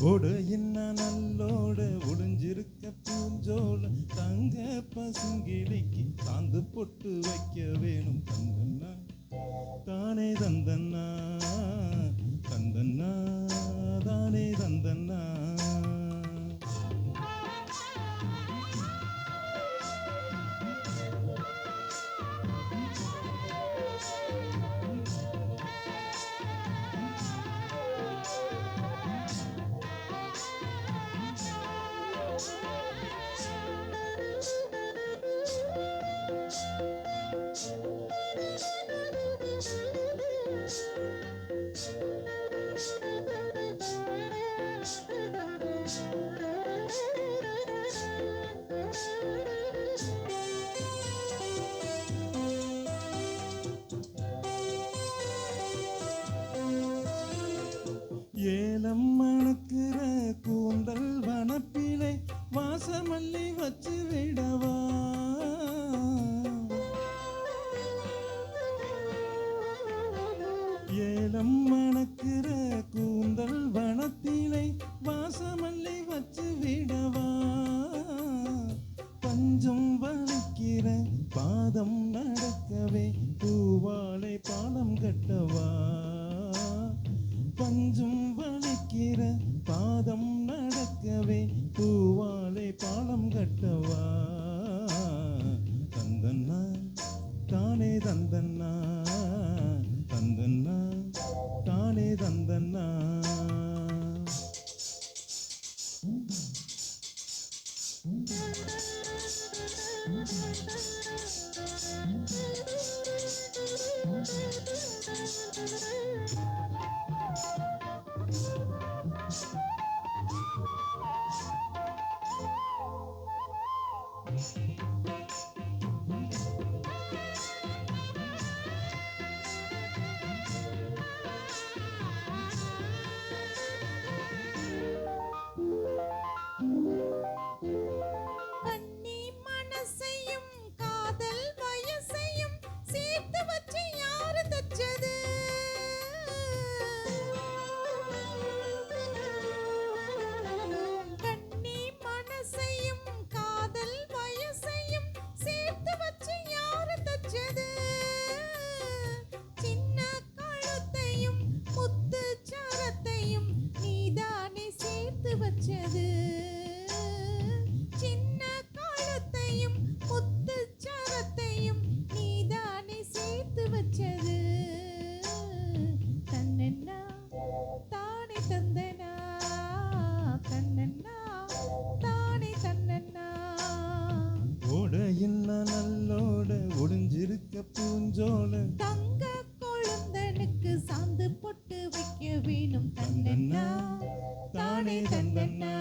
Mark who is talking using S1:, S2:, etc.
S1: ஓடையின்ன நல்லோட ஒளிஞ்சிருக்க பூஞ்சோல தங்க பசுங்கிளிக்கு சாந்து பொட்டு வைக்க வேணும் தந்தன்னா தானே தந்தன்னா தந்தன்னா தானே தந்தன்னா. ஏலம் மணக்கிற கூந்தல் வனப்பிலே வாசமல்லி வச்சு விடவா. ஏலம் மணக்கிற கூந்தல் வனத்திலே வாசமல்லி வச்சு விடவா. பஞ்சம் வலிக்கிற பாதம் நடக்கவே பூவாலை பாலம் கட்டவா. பஞ்சும் வலிக்கிற பாதம் நடக்கவே பூவாலை பாலம் கட்டவா. தந்தன்னா தானே தந்தன்னா தந்தன்னா தானே தந்தன்னா. ஓடையின்ன நல்லோட ஒளிஞ்சிருக்க பூஞ்சோல
S2: தங்க கொழுந்தனுக்கு சாந்து பொட்டு வைக்க வேணும் தந்தன்னா தானே தந்தன்னா.